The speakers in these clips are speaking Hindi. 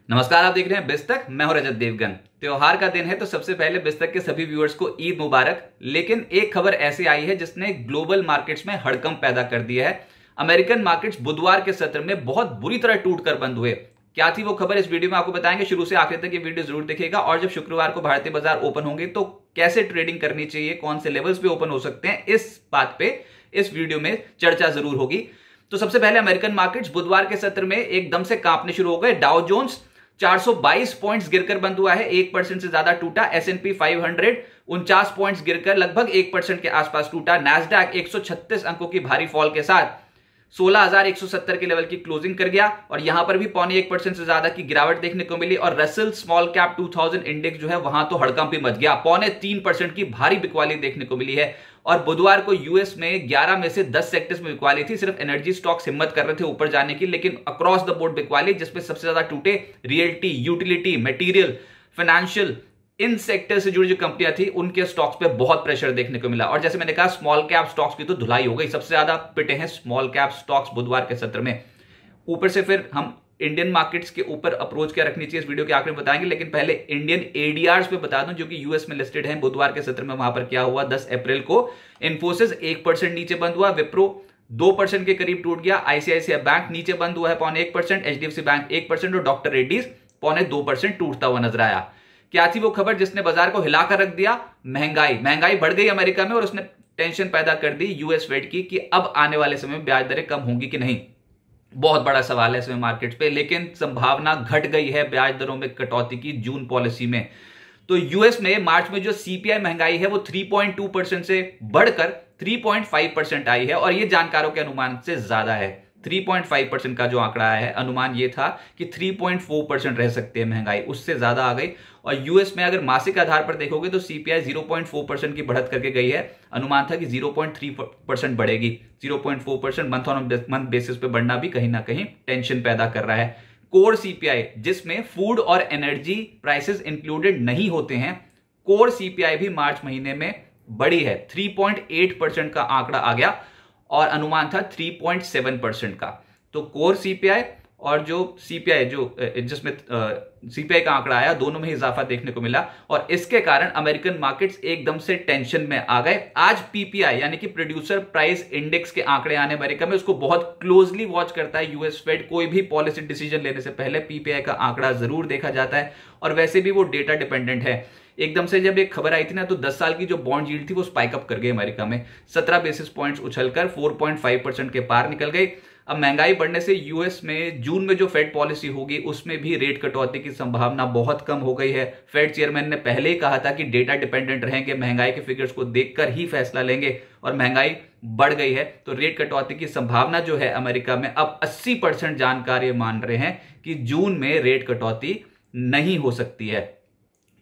नमस्कार, आप देख रहे हैं बिस्तक। मैं हूं रजत देवगन। त्योहार का दिन है तो सबसे पहले बिस्तक के सभी व्यूअर्स को ईद मुबारक। लेकिन एक खबर ऐसी आई है जिसने ग्लोबल मार्केट्स में हड़कंप पैदा कर दिया है। अमेरिकन मार्केट्स बुधवार के सत्र में बहुत बुरी तरह टूटकर बंद हुए। क्या थी वो खबर, इस वीडियो में आपको बताएंगे। शुरू से आखिर तक ये वीडियो जरूर देखिएगा। और जब शुक्रवार को भारतीय बाजार ओपन होंगे तो कैसे ट्रेडिंग करनी चाहिए, कौन से लेवल्स पे ओपन हो सकते हैं, इस बात पे इस वीडियो में चर्चा जरूर होगी। तो सबसे पहले अमेरिकन मार्केट्स बुधवार के सत्र में एकदम से कांपने शुरू हो गए। डाउ जोन्स 422 पॉइंट्स गिरकर बंद हुआ है, 1% से ज्यादा टूटा। S&P 500 49 पॉइंट्स गिरकर लगभग 1% के आसपास टूटा। नैस्डैक 136 अंकों की भारी फॉल के साथ 16,170 के लेवल की क्लोजिंग कर गया और यहां पर भी 0.25% से ज्यादा की गिरावट देखने को मिली। और रसेल स्मॉल कैप 2000 इंडेक्स जो है वहां तो हड़कंप ही मच गया, 0.3% की भारी बिकवाली देखने को मिली है। और बुधवार को यूएस में 11 में से 10 सेक्टर्स में बिकवाली थी। सिर्फ एनर्जी स्टॉक्स हिम्मत कर रहे थे ऊपर जाने की, लेकिन अक्रॉस द बोर्ड बिकवाली, जिसमें सबसे ज्यादा टूटे realty, utility, material, financial, in sector से जुड़ी जो कंपनियां थी उनके स्टॉक्स पे बहुत प्रेशर देखने को मिला। और जैसे मैंने कहा, स्मॉल कैप स्टॉक्स की तो धुलाई हो गई। सबसे ज्यादा पिटे हैं स्मॉल कैप स्टॉक्स बुधवार के सत्र में। ऊपर से फिर हम इंडियन मार्केट्स के ऊपर अप्रोच क्या रखनी चाहिए इस वीडियो के आखिर में बताएंगे। लेकिन पहले इंडियन एडीआर्स पे बता दूं जो कि यूएस में लिस्टेड हैं। बुधवार के सत्र में वहां पर क्या हुआ, 10 अप्रैल को इन्फोसिस 1% नीचे बंद हुआ, विप्रो 2% के करीब टूट गया, आईसीआईसीआई बैंक नीचे बंद हुआ है 0.1%, एचडीएफसी बैंक 1% और डॉक्टर रेड्डीज 0.2% टूटता हुआ नजर आया। क्या थी वो खबर जिसने बाजार को हिलाकर रख दिया? महंगाई बढ़ गई अमेरिका में और उसने टेंशन पैदा कर दी यूएस फेड की कि अब आने वाले समय में ब्याज दरें कम होंगी कि नहीं। बहुत बड़ा सवाल है इसमें मार्केट पे, लेकिन संभावना घट गई है ब्याज दरों में कटौती की जून पॉलिसी में। तो यूएस में मार्च में जो सीपीआई महंगाई है वो 3.2% से बढ़कर 3.5% आई है और ये जानकारों के अनुमान से ज्यादा है। 3.5% का जो आंकड़ा आया है, अनुमान ये था कि 3.4% रह सकती है महंगाई, उससे ज्यादा आ गई। और यूएस में अगर मासिक आधार पर देखोगे तो सीपीआई 0.4% की बढ़त करके गई है। अनुमान था कि 0.3% बढ़ेगी। 0.4% मंथ ऑन मंथ बेसिस पे बढ़ना भी कहीं ना कहीं टेंशन पैदा कर रहा है। कोर सीपीआई, जिसमें फूड और एनर्जी प्राइसेस इंक्लूडेड नहीं होते हैं, कोर सीपीआई भी मार्च महीने में बढ़ी है। 3.8% का आंकड़ा आ गया और अनुमान था 3.7% का। तो कोर सीपीआई और जो सीपीआई जिसमें सीपीआई का आंकड़ा आया, दोनों में ही इजाफा देखने को मिला और इसके कारण अमेरिकन मार्केट्स एकदम से टेंशन में आ गए। आज पीपीआई यानी कि प्रोड्यूसर प्राइस इंडेक्स के आंकड़े आने अमेरिका में, उसको बहुत क्लोजली वॉच करता है यूएस फेड। कोई भी पॉलिसी डिसीजन लेने से पहले पीपीआई का आंकड़ा जरूर देखा जाता है और वैसे भी वो डेटा डिपेंडेंट है। एकदम से जब एक खबर आई थी ना तो 10 साल की जो बॉन्ड यील्ड थी वो स्पाइक अप कर गई अमेरिका में, 17 बेसिस पॉइंट्स उछलकर 4.5% के पार निकल गई। अब महंगाई बढ़ने से यूएस में जून में जो फेड पॉलिसी होगी उसमें भी रेट कटौती की संभावना बहुत कम हो गई है। फेड चेयरमैन ने पहले ही कहा था कि डेटा डिपेंडेंट रहेंगे, महंगाई के फिगर्स को देखकर ही फैसला लेंगे और महंगाई बढ़ गई है तो रेट कटौती की संभावना जो है अमेरिका में अब 80% जानकार ये मान रहे हैं कि जून में रेट कटौती नहीं हो सकती है।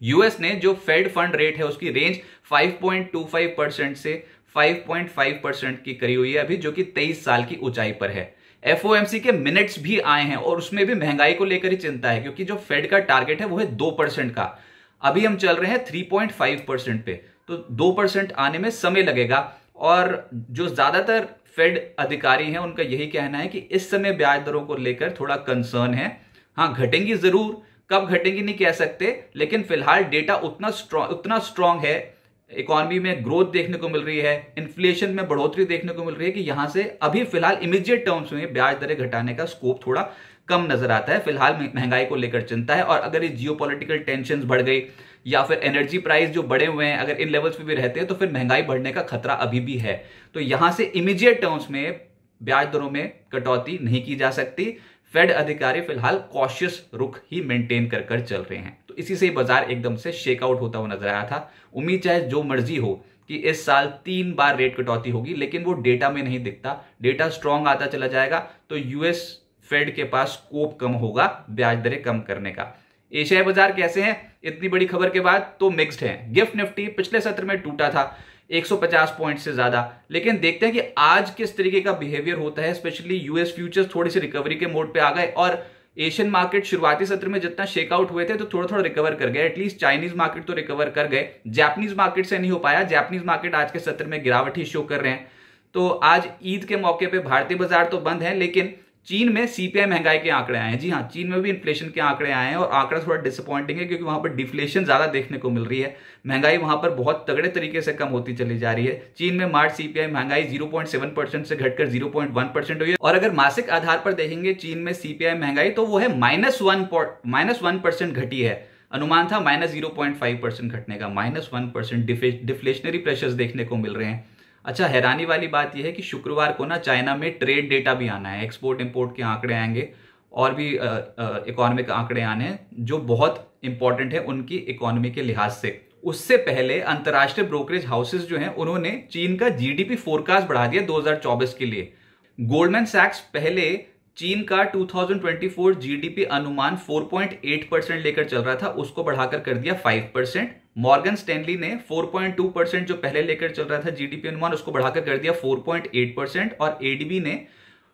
यूएस ने जो फेड फंड रेट है उसकी रेंज 5.25% से 5.5% की करी हुई है अभी, जो कि 23 साल की ऊंचाई पर है। एफओएमसी के मिनट्स भी आए हैं और उसमें भी महंगाई को लेकर ही चिंता है, क्योंकि जो फेड का टारगेट है वो है 2% का। अभी हम चल रहे हैं 3.5% पे, तो 2% आने में समय लगेगा। और जो ज्यादातर फेड अधिकारी हैं उनका यही कहना है कि इस समय ब्याज दरों को लेकर थोड़ा कंसर्न है। हाँ, घटेंगी जरूर, कब घटेंगी नहीं कह सकते, लेकिन फिलहाल डेटा उतना स्ट्रांग है, इकोनॉमी में ग्रोथ देखने को मिल रही है, इन्फ्लेशन में बढ़ोतरी देखने को मिल रही है कि यहां से अभी फिलहाल इमीडिएट टर्म्स में ब्याज दरें घटाने का स्कोप थोड़ा कम नजर आता है। फिलहाल महंगाई को लेकर चिंता है और अगर ये जियोपॉलिटिकल टेंशंस बढ़ गई या फिर एनर्जी प्राइस जो बढ़े हुए हैं अगर इन लेवल्स पे भी रहते हैं तो फिर महंगाई बढ़ने का खतरा अभी भी है। तो यहां से इमीडिएट टर्म्स में ब्याज दरों में कटौती नहीं की जा सकती। फेड अधिकारी फिलहाल कॉशियस रुख ही मेंटेन कर चल रहे हैं। तो इसी से ही बाजार एकदम से शेकआउट होता हुआ नजर आया था। उम्मीद चाहे जो मर्जी हो कि इस साल 3 बार रेट कटौती होगी, लेकिन वो डेटा में नहीं दिखता। डेटा स्ट्रांग आता चला जाएगा तो यूएस फेड के पास स्कोप कम होगा ब्याज दरें कम करने का। एशियाई बाजार कैसे हैं इतनी बड़ी खबर के बाद? तो मिक्स्ड हैं। गिफ्ट निफ्टी पिछले सत्र में टूटा था 150 पॉइंट से ज्यादा, लेकिन देखते हैं कि आज किस तरीके का बिहेवियर होता है। स्पेशली यूएस फ्यूचर्स थोड़ी सी रिकवरी के मोड पे आ गए और एशियन मार्केट शुरुआती सत्र में जितना शेकआउट हुए थे तो थोड़ा थोड़ा रिकवर कर गए। एटलीस्ट चाइनीज मार्केट तो रिकवर कर गए, जापानीज मार्केट से नहीं हो पाया। जापानीज मार्केट आज के सत्र में गिरावट ही शो कर रहे हैं। तो आज ईद के मौके पे भारतीय बाजार तो बंद है, लेकिन चीन में सीपीआई महंगाई के आंकड़े आए हैं। जी हाँ, चीन में भी इन्फ्लेशन के आंकड़े आए हैं और आंकड़ा थोड़ा डिसअपॉइंटिंग है क्योंकि वहां पर डिफ्लेशन ज्यादा देखने को मिल रही है। महंगाई वहां पर बहुत तगड़े तरीके से कम होती चली जा रही है। चीन में मार्च सीपीआई महंगाई 0.7% से घटकर 0.1% हुई है और अगर मासिक आधार पर देखेंगे चीन में सीपीआई महंगाई तो वो है -1% घटी है। अनुमान था -0.5% घटने का, -1% डिफ्लेशनरी प्रेशर्स देखने को मिल रहे हैं। अच्छा, हैरानी वाली बात यह है कि शुक्रवार को ना चाइना में ट्रेड डेटा भी आना है, एक्सपोर्ट इंपोर्ट के आंकड़े आएंगे और भी इकोनॉमिक आंकड़े आने हैं जो बहुत इंपॉर्टेंट है उनकी इकोनॉमी के लिहाज से। उससे पहले अंतरराष्ट्रीय ब्रोकरेज हाउसेस जो हैं उन्होंने चीन का जीडीपी फोरकास्ट बढ़ा दिया 2024 के लिए। गोल्डमैन सैक्स पहले चीन का 2024 जीडीपी अनुमान 4.8% लेकर चल रहा था, उसको बढ़ाकर कर दिया 5%। मॉर्गन स्टैनली ने 4.2% जो पहले लेकर चल रहा था जीडीपी अनुमान, उसको बढ़ाकर कर दिया 4.8% और एडीबी ने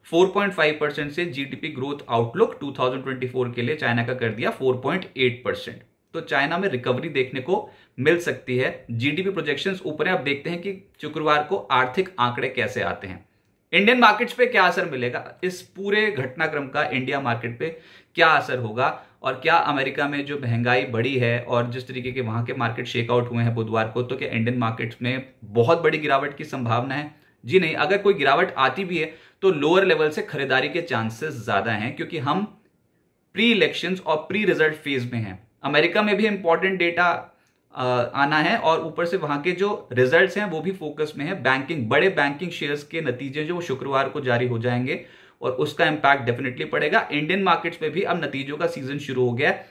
4.5% से जीडीपी ग्रोथ आउटलुक 2024 के लिए चाइना का कर दिया 4.8%। तो चाइना में रिकवरी देखने को मिल सकती है। जीडीपी प्रोजेक्शंस ऊपर है। अब देखते हैं कि शुक्रवार को आर्थिक आंकड़े कैसे आते हैं। इंडियन मार्केट्स पे क्या असर मिलेगा, इस पूरे घटनाक्रम का इंडिया मार्केट पे क्या असर होगा और क्या अमेरिका में जो महंगाई बढ़ी है और जिस तरीके के वहां के मार्केट शेकआउट हुए हैं बुधवार को, तो क्या इंडियन मार्केट्स में बहुत बड़ी गिरावट की संभावना है? जी नहीं, अगर कोई गिरावट आती भी है तो लोअर लेवल से खरीदारी के चांसेस ज्यादा हैं क्योंकि हम प्री इलेक्शंस और प्री रिजल्ट फेज में हैं। अमेरिका में भी इंपॉर्टेंट डेटा आना है और ऊपर से वहां के जो रिजल्ट्स हैं वो भी फोकस में है। बैंकिंग, बड़े बैंकिंग शेयर्स के नतीजे जो वो शुक्रवार को जारी हो जाएंगे और उसका इंपैक्ट डेफिनेटली पड़ेगा। इंडियन मार्केट्स में भी अब नतीजों का सीजन शुरू हो गया है।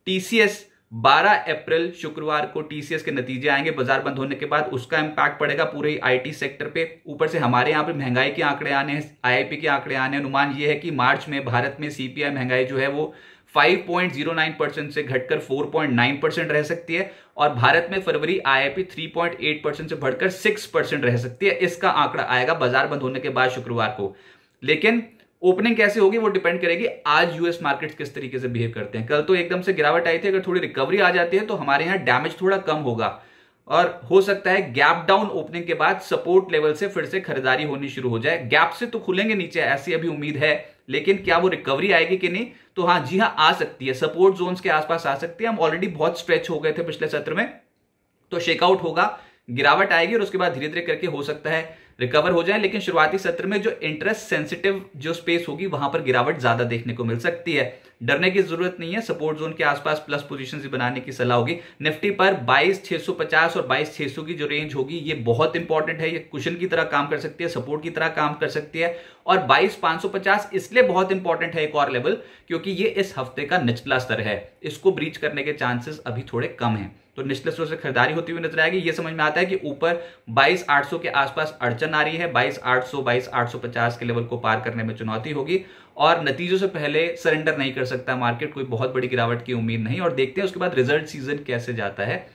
टीसीएस 12 अप्रैल शुक्रवार को टीसीएस के नतीजे आएंगे बाजार बंद होने के बाद, उसका इंपैक्ट पड़ेगा पूरे आईटी सेक्टर पे। ऊपर से हमारे यहाँ पे महंगाई के आंकड़े आने हैं, आईआईपी के आंकड़े आने। अनुमान ये है कि मार्च में भारत में सीपीआई महंगाई जो है वो 5.09% से घटकर 4.9% रह सकती है और भारत में फरवरी आईआईपी 3.8% से बढ़कर 6% रह सकती है। इसका आंकड़ा आएगा बाजार बंद होने के बाद शुक्रवार को। लेकिन ओपनिंग कैसे होगी वो डिपेंड करेगी आज यूएस मार्केट्स किस तरीके से बिहेव करते हैं। कल तो एकदम से गिरावट आई थी, अगर थोड़ी रिकवरी आ जाती है तो हमारे यहाँ डैमेज थोड़ा कम होगा और हो सकता है गैप डाउन ओपनिंग के बाद सपोर्ट लेवल से फिर से खरीदारी होनी शुरू हो जाए। गैप से तो खुलेंगे नीचे, ऐसी अभी उम्मीद है, लेकिन क्या वो रिकवरी आएगी कि नहीं, तो हाँ, जी हाँ, आ सकती है। सपोर्ट जोन्स के आसपास आ सकती है। हम ऑलरेडी बहुत स्ट्रेच हो गए थे पिछले सत्र में, तो शेकआउट होगा, गिरावट आएगी और उसके बाद धीरे धीरे करके हो सकता है रिकवर हो जाए। लेकिन शुरुआती सत्र में जो इंटरेस्ट सेंसिटिव जो स्पेस होगी वहां पर गिरावट ज्यादा देखने को मिल सकती है। डरने की जरूरत नहीं है, सपोर्ट जोन के आसपास प्लस पोजीशन भी बनाने की सलाह होगी। निफ्टी पर 22,650 और 22,600 की जो रेंज होगी ये बहुत इंपॉर्टेंट है। ये कुशन की तरह काम कर सकती है, सपोर्ट की तरह काम कर सकती है। और 22,550 इसलिए बहुत इंपॉर्टेंट है एक और लेवल क्योंकि ये इस हफ्ते का निचला स्तर है, इसको ब्रीच करने के चांसेस अभी थोड़े कम हैं। तो निचले स्तर से खरीदारी होती हुई नजर आएगी। ये समझ में आता है कि ऊपर 22,800 के आसपास अड़चन आ रही है, 22,800 22,850 के लेवल को पार करने में चुनौती होगी और नतीजों से पहले सरेंडर नहीं कर सकता मार्केट। कोई बहुत बड़ी गिरावट की उम्मीद नहीं और देखते हैं उसके बाद रिजल्ट सीजन कैसे जाता है।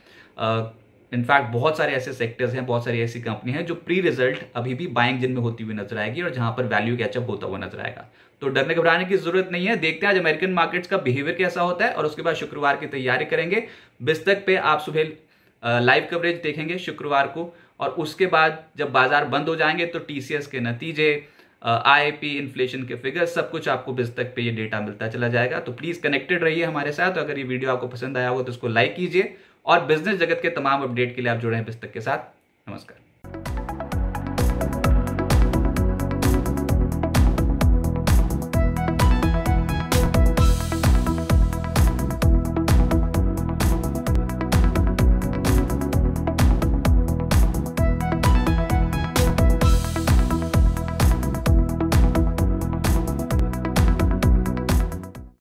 इनफैक्ट बहुत सारे ऐसे सेक्टर्स हैं, बहुत सारी ऐसी कंपनी हैं जो प्री रिजल्ट अभी भी बाइंग जिन में होती हुई नजर आएगी और जहां पर वैल्यू कैचअप होता हुआ नजर आएगा। तो डरने घबराने की जरूरत नहीं है। देखते हैं आज अमेरिकन मार्केट्स का बिहेवियर कैसा होता है और उसके बाद शुक्रवार की तैयारी करेंगे। बिस्तक पे आप सुबह लाइव कवरेज देखेंगे शुक्रवार को और उसके बाद जब बाजार बंद हो जाएंगे तो टीसीएस के नतीजे, आईआईपी, इन्फ्लेशन के फिगर्स, सब कुछ आपको बिस्तक पे ये डेटा मिलता चला जाएगा। तो प्लीज कनेक्टेड रहिए हमारे साथ। अगर ये वीडियो आपको पसंद आया हो तो इसको लाइक कीजिए और बिजनेस जगत के तमाम अपडेट के लिए आप जुड़े हैं बिस्तक के साथ। नमस्कार।